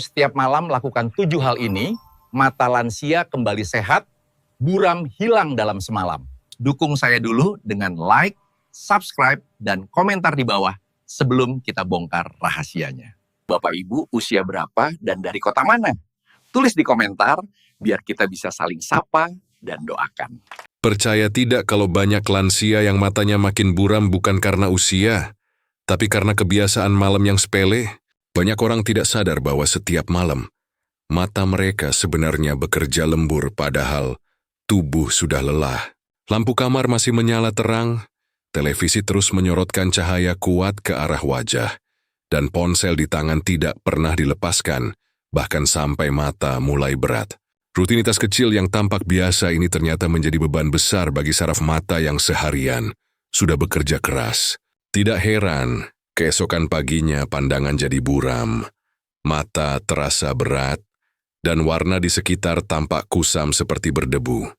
Setiap malam lakukan 7 hal ini, mata lansia kembali sehat, buram hilang dalam semalam. Dukung saya dulu dengan like, subscribe, dan komentar di bawah sebelum kita bongkar rahasianya. Bapak Ibu usia berapa dan dari kota mana? Tulis di komentar biar kita bisa saling sapa dan doakan. Percaya tidak kalau banyak lansia yang matanya makin buram bukan karena usia, tapi karena kebiasaan malam yang sepele. Banyak orang tidak sadar bahwa setiap malam, mata mereka sebenarnya bekerja lembur padahal tubuh sudah lelah. Lampu kamar masih menyala terang, televisi terus menyorotkan cahaya kuat ke arah wajah, dan ponsel di tangan tidak pernah dilepaskan, bahkan sampai mata mulai berat. Rutinitas kecil yang tampak biasa ini ternyata menjadi beban besar bagi saraf mata yang seharian sudah bekerja keras. Tidak heran, keesokan paginya pandangan jadi buram, mata terasa berat, dan warna di sekitar tampak kusam seperti berdebu.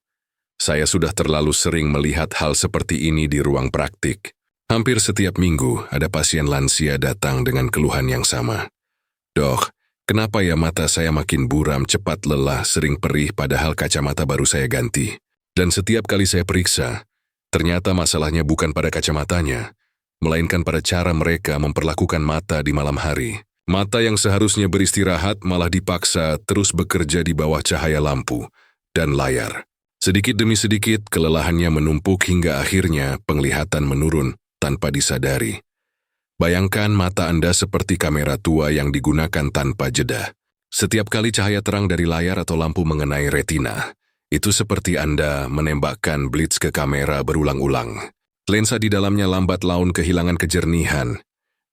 Saya sudah terlalu sering melihat hal seperti ini di ruang praktik. Hampir setiap minggu ada pasien lansia datang dengan keluhan yang sama. Dok, kenapa ya mata saya makin buram, cepat lelah, sering perih padahal kacamata baru saya ganti? Dan setiap kali saya periksa, ternyata masalahnya bukan pada kacamatanya, melainkan pada cara mereka memperlakukan mata di malam hari. Mata yang seharusnya beristirahat malah dipaksa terus bekerja di bawah cahaya lampu dan layar. Sedikit demi sedikit, kelelahannya menumpuk hingga akhirnya penglihatan menurun tanpa disadari. Bayangkan mata Anda seperti kamera tua yang digunakan tanpa jeda. Setiap kali cahaya terang dari layar atau lampu mengenai retina, itu seperti Anda menembakkan blitz ke kamera berulang-ulang. Lensa di dalamnya lambat laun kehilangan kejernihan,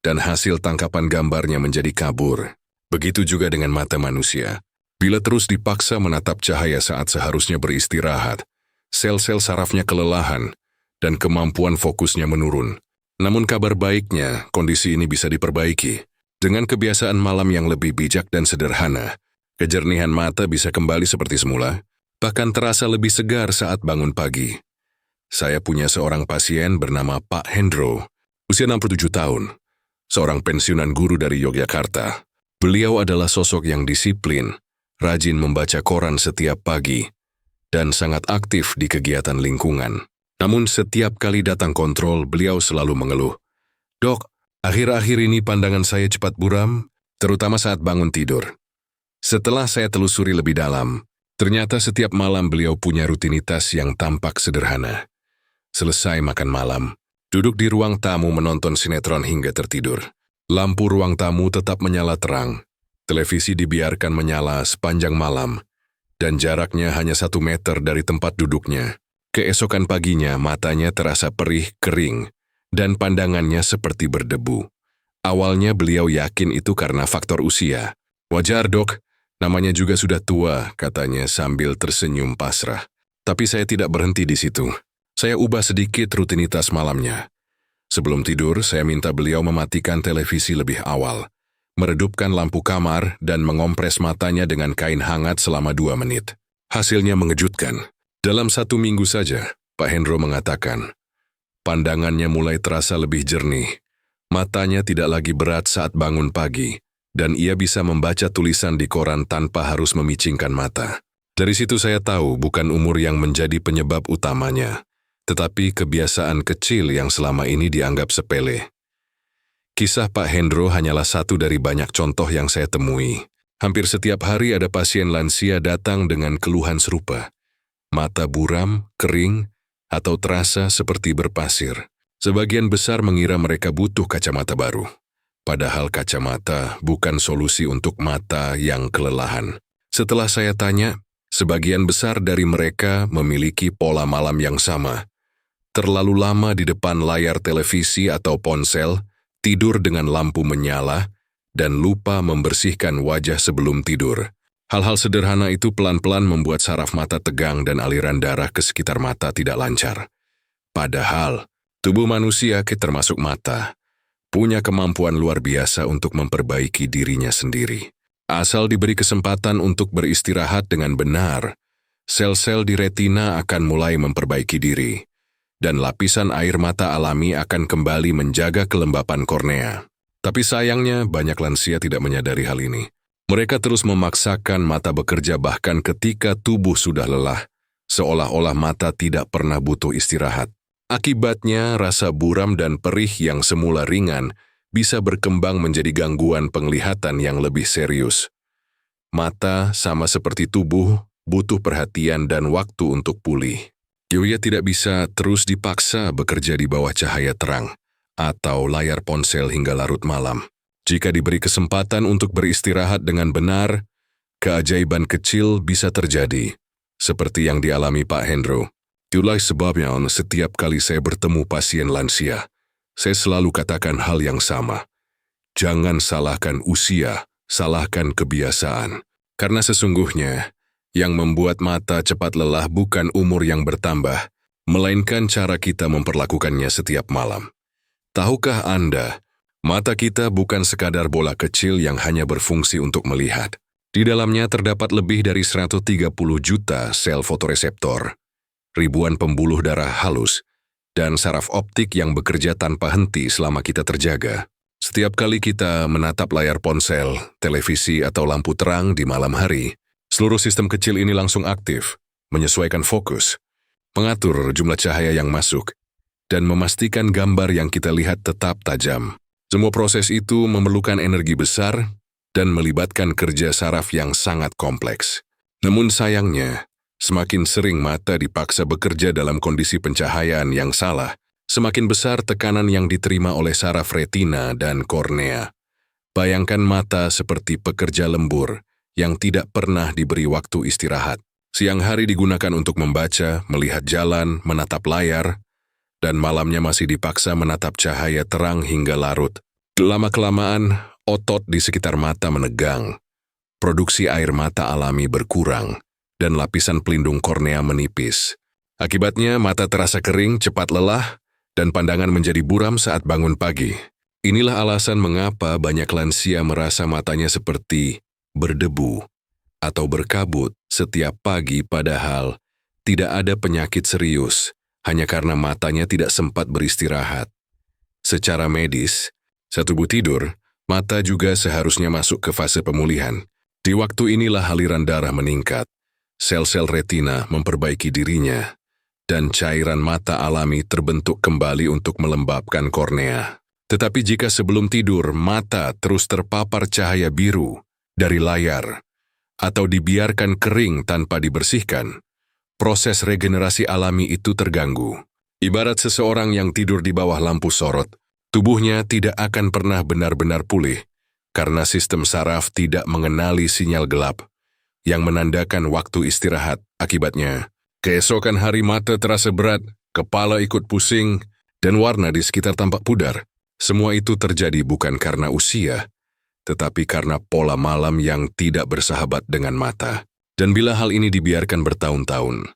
dan hasil tangkapan gambarnya menjadi kabur. Begitu juga dengan mata manusia. Bila terus dipaksa menatap cahaya saat seharusnya beristirahat, sel-sel sarafnya kelelahan, dan kemampuan fokusnya menurun. Namun kabar baiknya, kondisi ini bisa diperbaiki. Dengan kebiasaan malam yang lebih bijak dan sederhana, kejernihan mata bisa kembali seperti semula, bahkan terasa lebih segar saat bangun pagi. Saya punya seorang pasien bernama Pak Hendro, usia 67 tahun, seorang pensiunan guru dari Yogyakarta. Beliau adalah sosok yang disiplin, rajin membaca koran setiap pagi, dan sangat aktif di kegiatan lingkungan. Namun setiap kali datang kontrol, beliau selalu mengeluh. Dok, akhir-akhir ini pandangan saya cepat buram, terutama saat bangun tidur. Setelah saya telusuri lebih dalam, ternyata setiap malam beliau punya rutinitas yang tampak sederhana. Selesai makan malam, duduk di ruang tamu menonton sinetron hingga tertidur. Lampu ruang tamu tetap menyala terang, televisi dibiarkan menyala sepanjang malam, dan jaraknya hanya 1 meter dari tempat duduknya. Keesokan paginya matanya terasa perih, kering, dan pandangannya seperti berdebu. Awalnya beliau yakin itu karena faktor usia. Wajar dok, namanya juga sudah tua, katanya sambil tersenyum pasrah. Tapi saya tidak berhenti di situ. Saya ubah sedikit rutinitas malamnya. Sebelum tidur, saya minta beliau mematikan televisi lebih awal, meredupkan lampu kamar, dan mengompres matanya dengan kain hangat selama 2 menit. Hasilnya mengejutkan. Dalam 1 minggu saja, Pak Hendro mengatakan, pandangannya mulai terasa lebih jernih, matanya tidak lagi berat saat bangun pagi, dan ia bisa membaca tulisan di koran tanpa harus memicingkan mata. Dari situ saya tahu bukan umur yang menjadi penyebab utamanya, tetapi kebiasaan kecil yang selama ini dianggap sepele. Kisah Pak Hendro hanyalah satu dari banyak contoh yang saya temui. Hampir setiap hari ada pasien lansia datang dengan keluhan serupa. Mata buram, kering, atau terasa seperti berpasir. Sebagian besar mengira mereka butuh kacamata baru. Padahal kacamata bukan solusi untuk mata yang kelelahan. Setelah saya tanya, sebagian besar dari mereka memiliki pola malam yang sama. Terlalu lama di depan layar televisi atau ponsel, tidur dengan lampu menyala, dan lupa membersihkan wajah sebelum tidur. Hal-hal sederhana itu pelan-pelan membuat saraf mata tegang dan aliran darah ke sekitar mata tidak lancar. Padahal, tubuh manusia, termasuk mata, punya kemampuan luar biasa untuk memperbaiki dirinya sendiri. Asal diberi kesempatan untuk beristirahat dengan benar, sel-sel di retina akan mulai memperbaiki diri, dan lapisan air mata alami akan kembali menjaga kelembapan kornea. Tapi sayangnya banyak lansia tidak menyadari hal ini. Mereka terus memaksakan mata bekerja bahkan ketika tubuh sudah lelah, seolah-olah mata tidak pernah butuh istirahat. Akibatnya, rasa buram dan perih yang semula ringan bisa berkembang menjadi gangguan penglihatan yang lebih serius. Mata, sama seperti tubuh, butuh perhatian dan waktu untuk pulih. Yoya tidak bisa terus dipaksa bekerja di bawah cahaya terang atau layar ponsel hingga larut malam. Jika diberi kesempatan untuk beristirahat dengan benar, keajaiban kecil bisa terjadi, seperti yang dialami Pak Hendro. Itulah sebabnya setiap kali saya bertemu pasien lansia, saya selalu katakan hal yang sama. Jangan salahkan usia, salahkan kebiasaan. Karena sesungguhnya, yang membuat mata cepat lelah bukan umur yang bertambah, melainkan cara kita memperlakukannya setiap malam. Tahukah Anda, mata kita bukan sekadar bola kecil yang hanya berfungsi untuk melihat. Di dalamnya terdapat lebih dari 130 juta sel fotoreseptor, ribuan pembuluh darah halus, dan saraf optik yang bekerja tanpa henti selama kita terjaga. Setiap kali kita menatap layar ponsel, televisi, atau lampu terang di malam hari, seluruh sistem kecil ini langsung aktif, menyesuaikan fokus, mengatur jumlah cahaya yang masuk, dan memastikan gambar yang kita lihat tetap tajam. Semua proses itu memerlukan energi besar dan melibatkan kerja saraf yang sangat kompleks. Namun sayangnya, semakin sering mata dipaksa bekerja dalam kondisi pencahayaan yang salah, semakin besar tekanan yang diterima oleh saraf retina dan kornea. Bayangkan mata seperti pekerja lembur yang tidak pernah diberi waktu istirahat. Siang hari digunakan untuk membaca, melihat jalan, menatap layar, dan malamnya masih dipaksa menatap cahaya terang hingga larut. Lama-kelamaan, otot di sekitar mata menegang, produksi air mata alami berkurang, dan lapisan pelindung kornea menipis. Akibatnya, mata terasa kering, cepat lelah, dan pandangan menjadi buram saat bangun pagi. Inilah alasan mengapa banyak lansia merasa matanya seperti berdebu atau berkabut setiap pagi padahal tidak ada penyakit serius, hanya karena matanya tidak sempat beristirahat. Secara medis, saat tubuh tidur, mata juga seharusnya masuk ke fase pemulihan. Di waktu inilah aliran darah meningkat, sel-sel retina memperbaiki dirinya, dan cairan mata alami terbentuk kembali untuk melembabkan kornea. Tetapi jika sebelum tidur mata terus terpapar cahaya biru dari layar, atau dibiarkan kering tanpa dibersihkan, proses regenerasi alami itu terganggu. Ibarat seseorang yang tidur di bawah lampu sorot, tubuhnya tidak akan pernah benar-benar pulih karena sistem saraf tidak mengenali sinyal gelap yang menandakan waktu istirahat. Akibatnya, keesokan hari mata terasa berat, kepala ikut pusing, dan warna di sekitar tampak pudar. Semua itu terjadi bukan karena usia, tetapi karena pola malam yang tidak bersahabat dengan mata. Dan bila hal ini dibiarkan bertahun-tahun,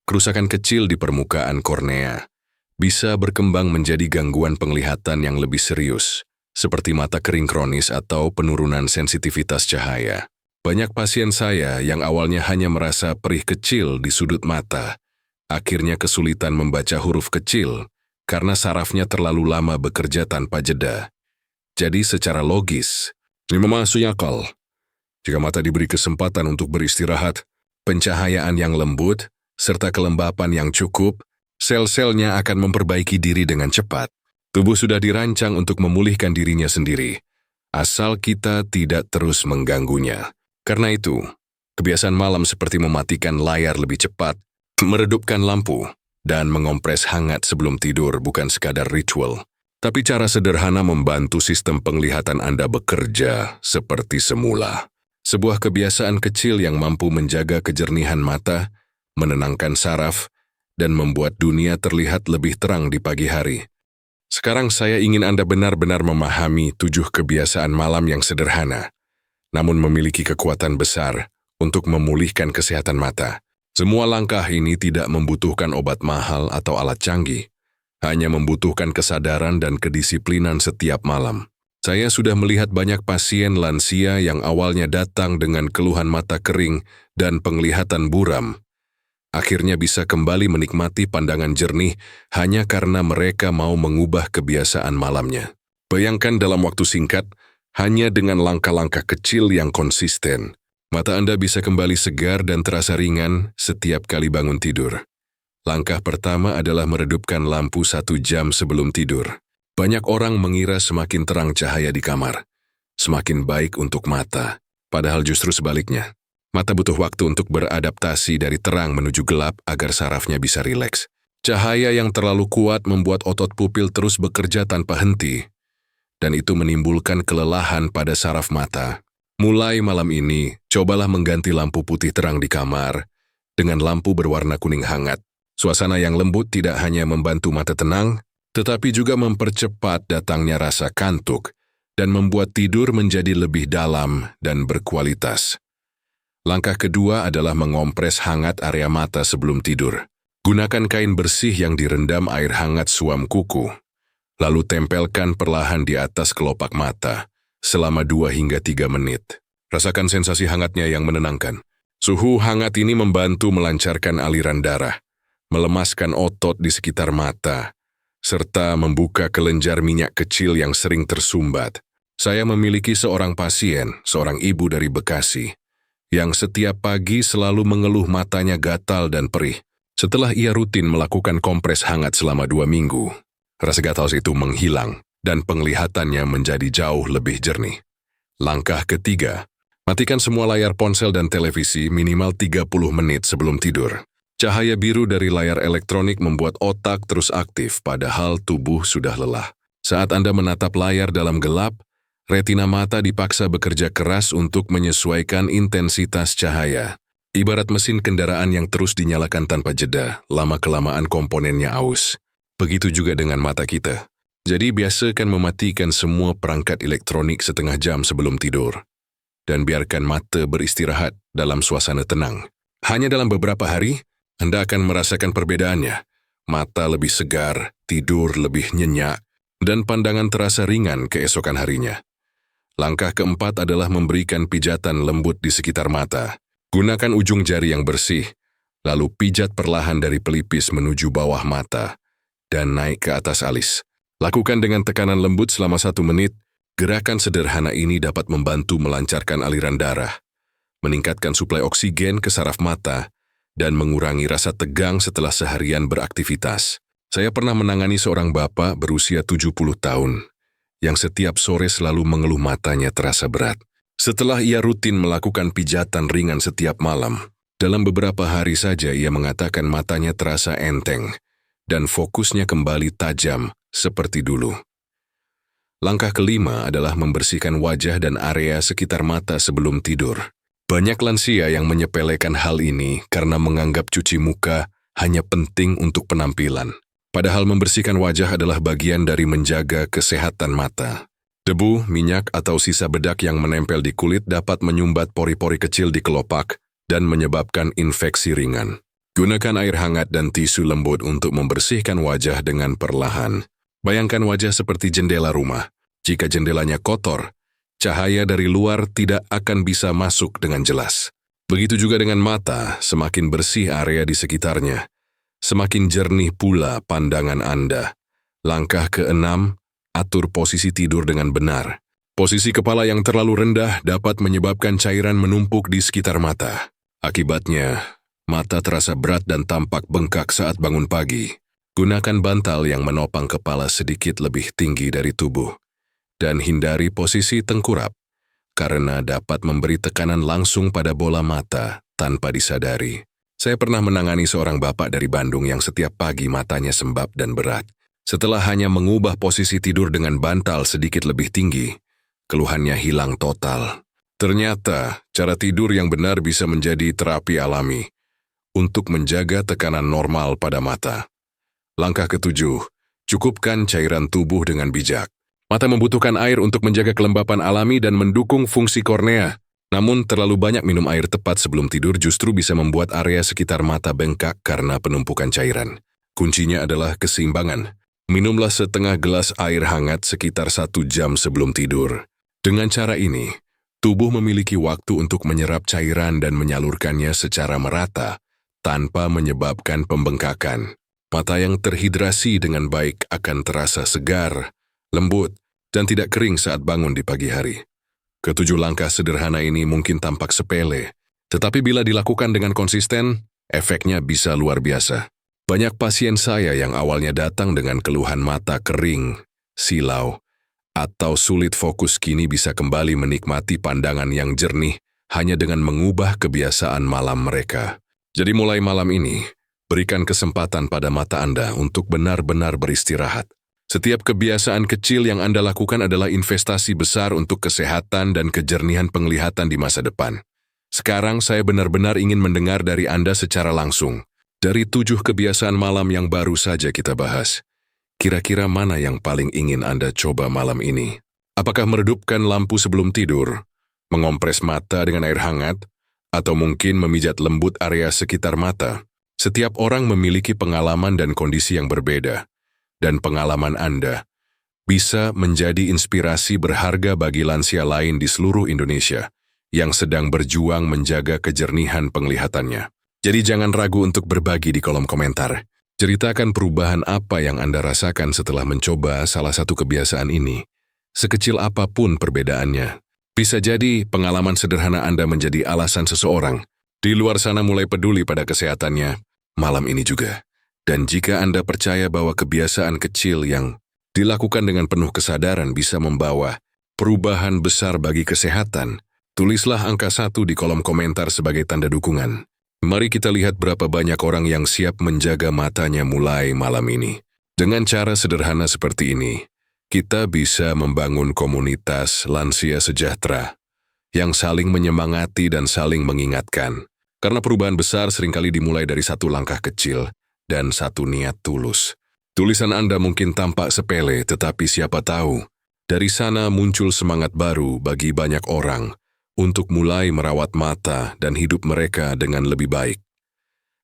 kerusakan kecil di permukaan kornea bisa berkembang menjadi gangguan penglihatan yang lebih serius, seperti mata kering kronis atau penurunan sensitivitas cahaya. Banyak pasien saya yang awalnya hanya merasa perih kecil di sudut mata, akhirnya kesulitan membaca huruf kecil karena sarafnya terlalu lama bekerja tanpa jeda. Jadi secara logis, ini masuk akal. Jika mata diberi kesempatan untuk beristirahat, pencahayaan yang lembut, serta kelembapan yang cukup, sel-selnya akan memperbaiki diri dengan cepat. Tubuh sudah dirancang untuk memulihkan dirinya sendiri, asal kita tidak terus mengganggunya. Karena itu, kebiasaan malam seperti mematikan layar lebih cepat, meredupkan lampu, dan mengompres hangat sebelum tidur bukan sekadar ritual, tapi cara sederhana membantu sistem penglihatan Anda bekerja seperti semula. Sebuah kebiasaan kecil yang mampu menjaga kejernihan mata, menenangkan saraf, dan membuat dunia terlihat lebih terang di pagi hari. Sekarang saya ingin Anda benar-benar memahami 7 kebiasaan malam yang sederhana, namun memiliki kekuatan besar untuk memulihkan kesehatan mata. Semua langkah ini tidak membutuhkan obat mahal atau alat canggih, hanya membutuhkan kesadaran dan kedisiplinan setiap malam. Saya sudah melihat banyak pasien lansia yang awalnya datang dengan keluhan mata kering dan penglihatan buram, akhirnya bisa kembali menikmati pandangan jernih hanya karena mereka mau mengubah kebiasaan malamnya. Bayangkan dalam waktu singkat, Hanya dengan langkah-langkah kecil yang konsisten, mata Anda bisa kembali segar dan terasa ringan setiap kali bangun tidur. Langkah pertama adalah meredupkan lampu 1 jam sebelum tidur. Banyak orang mengira semakin terang cahaya di kamar, semakin baik untuk mata. Padahal justru sebaliknya. Mata butuh waktu untuk beradaptasi dari terang menuju gelap agar sarafnya bisa rileks. Cahaya yang terlalu kuat membuat otot pupil terus bekerja tanpa henti, dan itu menimbulkan kelelahan pada saraf mata. Mulai malam ini, cobalah mengganti lampu putih terang di kamar dengan lampu berwarna kuning hangat. Suasana yang lembut tidak hanya membantu mata tenang, tetapi juga mempercepat datangnya rasa kantuk dan membuat tidur menjadi lebih dalam dan berkualitas. Langkah kedua adalah mengompres hangat area mata sebelum tidur. Gunakan kain bersih yang direndam air hangat suam kuku, lalu tempelkan perlahan di atas kelopak mata selama 2 hingga 3 menit. Rasakan sensasi hangatnya yang menenangkan. Suhu hangat ini membantu melancarkan aliran darah, melemaskan otot di sekitar mata, serta membuka kelenjar minyak kecil yang sering tersumbat. Saya memiliki seorang pasien, seorang ibu dari Bekasi, yang setiap pagi selalu mengeluh matanya gatal dan perih. Setelah ia rutin melakukan kompres hangat selama 2 minggu, rasa gatal itu menghilang dan penglihatannya menjadi jauh lebih jernih. Langkah ketiga, matikan semua layar ponsel dan televisi minimal 30 menit sebelum tidur. Cahaya biru dari layar elektronik membuat otak terus aktif padahal tubuh sudah lelah. Saat Anda menatap layar dalam gelap, retina mata dipaksa bekerja keras untuk menyesuaikan intensitas cahaya. Ibarat mesin kendaraan yang terus dinyalakan tanpa jeda, lama-kelamaan komponennya aus. Begitu juga dengan mata kita. Jadi biasakan mematikan semua perangkat elektronik setengah jam sebelum tidur. Dan biarkan mata beristirahat dalam suasana tenang. Hanya dalam beberapa hari, Anda akan merasakan perbedaannya. Mata lebih segar, tidur lebih nyenyak, dan pandangan terasa ringan keesokan harinya. Langkah keempat adalah memberikan pijatan lembut di sekitar mata. Gunakan ujung jari yang bersih, lalu pijat perlahan dari pelipis menuju bawah mata, dan naik ke atas alis. Lakukan dengan tekanan lembut selama 1 menit. Gerakan sederhana ini dapat membantu melancarkan aliran darah, meningkatkan suplai oksigen ke saraf mata, dan mengurangi rasa tegang setelah seharian beraktivitas. Saya pernah menangani seorang bapak berusia 70 tahun, yang setiap sore selalu mengeluh matanya terasa berat. Setelah ia rutin melakukan pijatan ringan setiap malam, dalam beberapa hari saja ia mengatakan matanya terasa enteng, dan fokusnya kembali tajam seperti dulu. Langkah kelima adalah membersihkan wajah dan area sekitar mata sebelum tidur. Banyak lansia yang menyepelekan hal ini karena menganggap cuci muka hanya penting untuk penampilan. Padahal membersihkan wajah adalah bagian dari menjaga kesehatan mata. Debu, minyak, atau sisa bedak yang menempel di kulit dapat menyumbat pori-pori kecil di kelopak dan menyebabkan infeksi ringan. Gunakan air hangat dan tisu lembut untuk membersihkan wajah dengan perlahan. Bayangkan wajah seperti jendela rumah. Jika jendelanya kotor, cahaya dari luar tidak akan bisa masuk dengan jelas. Begitu juga dengan mata, semakin bersih area di sekitarnya, semakin jernih pula pandangan Anda. Langkah keenam, atur posisi tidur dengan benar. Posisi kepala yang terlalu rendah dapat menyebabkan cairan menumpuk di sekitar mata. Akibatnya, mata terasa berat dan tampak bengkak saat bangun pagi. Gunakan bantal yang menopang kepala sedikit lebih tinggi dari tubuh. Dan hindari posisi tengkurap, karena dapat memberi tekanan langsung pada bola mata tanpa disadari. Saya pernah menangani seorang bapak dari Bandung yang setiap pagi matanya sembab dan berat. Setelah hanya mengubah posisi tidur dengan bantal sedikit lebih tinggi, keluhannya hilang total. Ternyata, cara tidur yang benar bisa menjadi terapi alami untuk menjaga tekanan normal pada mata. Langkah ketujuh, cukupkan cairan tubuh dengan bijak. Mata membutuhkan air untuk menjaga kelembapan alami dan mendukung fungsi kornea. Namun, terlalu banyak minum air tepat sebelum tidur justru bisa membuat area sekitar mata bengkak karena penumpukan cairan. Kuncinya adalah keseimbangan. Minumlah setengah gelas air hangat sekitar 1 jam sebelum tidur. Dengan cara ini, tubuh memiliki waktu untuk menyerap cairan dan menyalurkannya secara merata, tanpa menyebabkan pembengkakan. Mata yang terhidrasi dengan baik akan terasa segar, lembut, dan tidak kering saat bangun di pagi hari. Ketujuh langkah sederhana ini mungkin tampak sepele, tetapi bila dilakukan dengan konsisten, efeknya bisa luar biasa. Banyak pasien saya yang awalnya datang dengan keluhan mata kering, silau, atau sulit fokus kini bisa kembali menikmati pandangan yang jernih hanya dengan mengubah kebiasaan malam mereka. Jadi mulai malam ini, berikan kesempatan pada mata Anda untuk benar-benar beristirahat. Setiap kebiasaan kecil yang Anda lakukan adalah investasi besar untuk kesehatan dan kejernihan penglihatan di masa depan. Sekarang saya benar-benar ingin mendengar dari Anda secara langsung. Dari 7 kebiasaan malam yang baru saja kita bahas, kira-kira mana yang paling ingin Anda coba malam ini? Apakah meredupkan lampu sebelum tidur, mengompres mata dengan air hangat, atau mungkin memijat lembut area sekitar mata? Setiap orang memiliki pengalaman dan kondisi yang berbeda, dan pengalaman Anda bisa menjadi inspirasi berharga bagi lansia lain di seluruh Indonesia yang sedang berjuang menjaga kejernihan penglihatannya. Jadi jangan ragu untuk berbagi di kolom komentar. Ceritakan perubahan apa yang Anda rasakan setelah mencoba salah satu kebiasaan ini. Sekecil apapun perbedaannya. Bisa jadi pengalaman sederhana Anda menjadi alasan seseorang di luar sana mulai peduli pada kesehatannya malam ini juga. Dan jika Anda percaya bahwa kebiasaan kecil yang dilakukan dengan penuh kesadaran bisa membawa perubahan besar bagi kesehatan, tulislah angka 1 di kolom komentar sebagai tanda dukungan. Mari kita lihat berapa banyak orang yang siap menjaga matanya mulai malam ini. Dengan cara sederhana seperti ini, kita bisa membangun komunitas lansia sejahtera yang saling menyemangati dan saling mengingatkan. Karena perubahan besar seringkali dimulai dari satu langkah kecil dan satu niat tulus. Tulisan Anda mungkin tampak sepele, tetapi siapa tahu, dari sana muncul semangat baru bagi banyak orang untuk mulai merawat mata dan hidup mereka dengan lebih baik.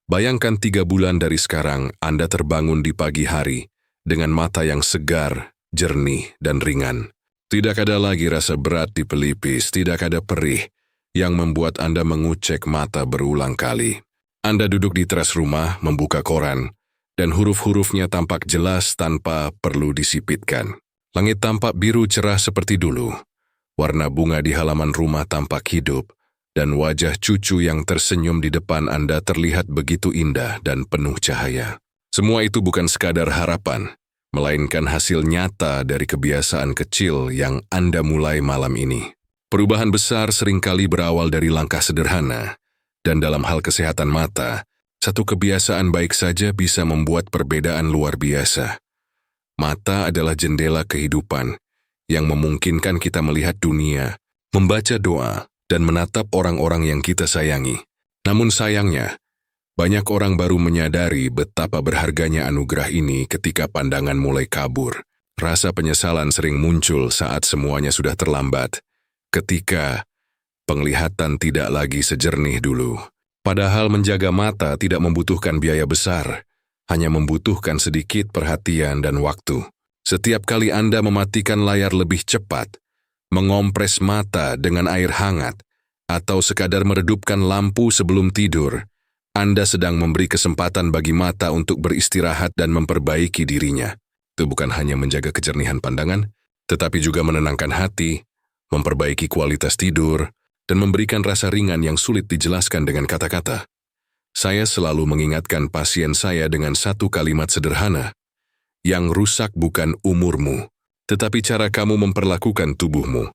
Bayangkan 3 bulan dari sekarang Anda terbangun di pagi hari dengan mata yang segar, jernih, dan ringan. Tidak ada lagi rasa berat di pelipis, tidak ada perih yang membuat Anda mengucek mata berulang kali. Anda duduk di teras rumah, membuka koran, dan huruf-hurufnya tampak jelas tanpa perlu disipitkan. Langit tampak biru cerah seperti dulu. Warna bunga di halaman rumah tampak hidup, dan wajah cucu yang tersenyum di depan Anda terlihat begitu indah dan penuh cahaya. Semua itu bukan sekadar harapan, melainkan hasil nyata dari kebiasaan kecil yang Anda mulai malam ini. Perubahan besar seringkali berawal dari langkah sederhana, dan dalam hal kesehatan mata, satu kebiasaan baik saja bisa membuat perbedaan luar biasa. Mata adalah jendela kehidupan yang memungkinkan kita melihat dunia, membaca doa, dan menatap orang-orang yang kita sayangi. Namun sayangnya, banyak orang baru menyadari betapa berharganya anugerah ini ketika pandangan mulai kabur. Rasa penyesalan sering muncul saat semuanya sudah terlambat, ketika penglihatan tidak lagi sejernih dulu. Padahal menjaga mata tidak membutuhkan biaya besar, hanya membutuhkan sedikit perhatian dan waktu. Setiap kali Anda mematikan layar lebih cepat, mengompres mata dengan air hangat, atau sekadar meredupkan lampu sebelum tidur, Anda sedang memberi kesempatan bagi mata untuk beristirahat dan memperbaiki dirinya. Itu bukan hanya menjaga kejernihan pandangan, tetapi juga menenangkan hati, memperbaiki kualitas tidur, dan memberikan rasa ringan yang sulit dijelaskan dengan kata-kata. Saya selalu mengingatkan pasien saya dengan satu kalimat sederhana, yang rusak bukan umurmu, tetapi cara kamu memperlakukan tubuhmu.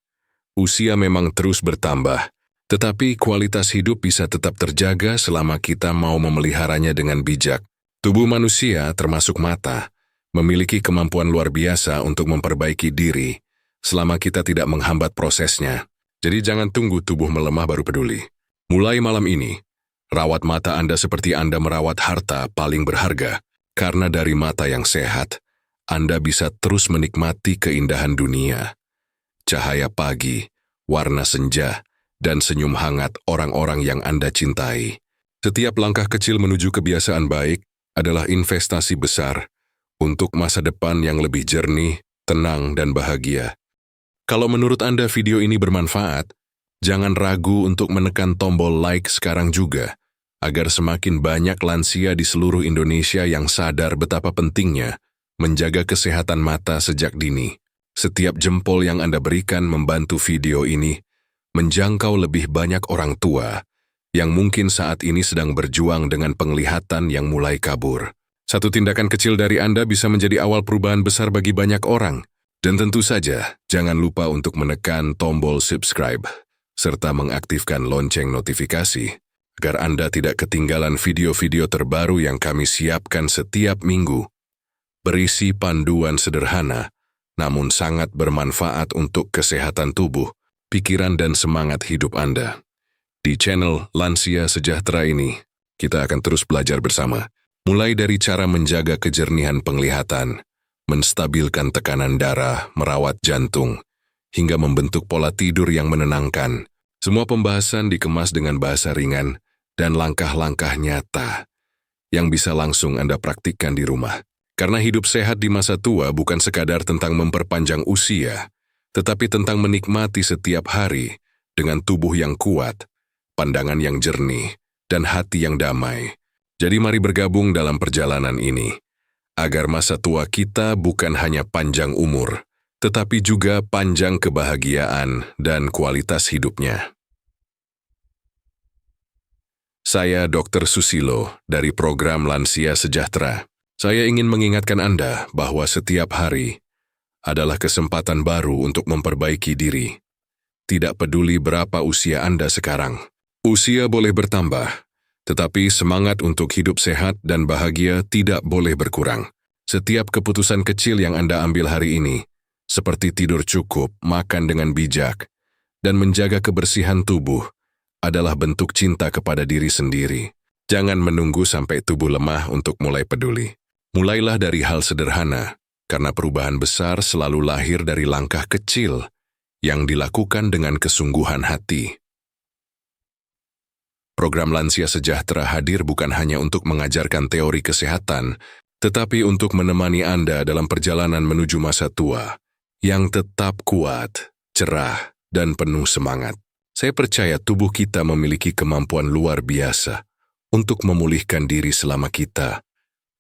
Usia memang terus bertambah, tetapi kualitas hidup bisa tetap terjaga selama kita mau memeliharanya dengan bijak. Tubuh manusia, termasuk mata, memiliki kemampuan luar biasa untuk memperbaiki diri, selama kita tidak menghambat prosesnya. Jadi jangan tunggu tubuh melemah baru peduli. Mulai malam ini, rawat mata Anda seperti Anda merawat harta paling berharga. Karena dari mata yang sehat, Anda bisa terus menikmati keindahan dunia. Cahaya pagi, warna senja, dan senyum hangat orang-orang yang Anda cintai. Setiap langkah kecil menuju kebiasaan baik adalah investasi besar untuk masa depan yang lebih jernih, tenang, dan bahagia. Kalau menurut Anda video ini bermanfaat, jangan ragu untuk menekan tombol like sekarang juga, agar semakin banyak lansia di seluruh Indonesia yang sadar betapa pentingnya menjaga kesehatan mata sejak dini. Setiap jempol yang Anda berikan membantu video ini menjangkau lebih banyak orang tua yang mungkin saat ini sedang berjuang dengan penglihatan yang mulai kabur. Satu tindakan kecil dari Anda bisa menjadi awal perubahan besar bagi banyak orang. Dan tentu saja, jangan lupa untuk menekan tombol subscribe serta mengaktifkan lonceng notifikasi agar Anda tidak ketinggalan video-video terbaru yang kami siapkan setiap minggu. Berisi panduan sederhana, namun sangat bermanfaat untuk kesehatan tubuh, pikiran dan semangat hidup Anda. Di channel Lansia Sejahtera ini, kita akan terus belajar bersama, mulai dari cara menjaga kejernihan penglihatan, menstabilkan tekanan darah, merawat jantung, hingga membentuk pola tidur yang menenangkan. Semua pembahasan dikemas dengan bahasa ringan dan langkah-langkah nyata yang bisa langsung Anda praktikkan di rumah. Karena hidup sehat di masa tua bukan sekadar tentang memperpanjang usia, tetapi tentang menikmati setiap hari dengan tubuh yang kuat, pandangan yang jernih, dan hati yang damai. Jadi mari bergabung dalam perjalanan ini, agar masa tua kita bukan hanya panjang umur, tetapi juga panjang kebahagiaan dan kualitas hidupnya. Saya Dr. Susilo dari program Lansia Sejahtera. Saya ingin mengingatkan Anda bahwa setiap hari adalah kesempatan baru untuk memperbaiki diri. Tidak peduli berapa usia Anda sekarang. Usia boleh bertambah, tetapi semangat untuk hidup sehat dan bahagia tidak boleh berkurang. Setiap keputusan kecil yang Anda ambil hari ini, seperti tidur cukup, makan dengan bijak, dan menjaga kebersihan tubuh, adalah bentuk cinta kepada diri sendiri. Jangan menunggu sampai tubuh lemah untuk mulai peduli. Mulailah dari hal sederhana, karena perubahan besar selalu lahir dari langkah kecil yang dilakukan dengan kesungguhan hati. Program Lansia Sejahtera hadir bukan hanya untuk mengajarkan teori kesehatan, tetapi untuk menemani Anda dalam perjalanan menuju masa tua yang tetap kuat, cerah, dan penuh semangat. Saya percaya tubuh kita memiliki kemampuan luar biasa untuk memulihkan diri selama kita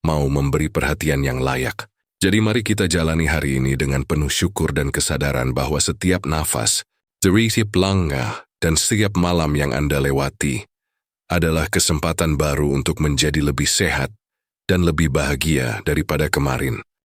mau memberi perhatian yang layak. Jadi mari kita jalani hari ini dengan penuh syukur dan kesadaran bahwa setiap nafas, setiap langkah, dan setiap malam yang Anda lewati adalah kesempatan baru untuk menjadi lebih sehat dan lebih bahagia daripada kemarin.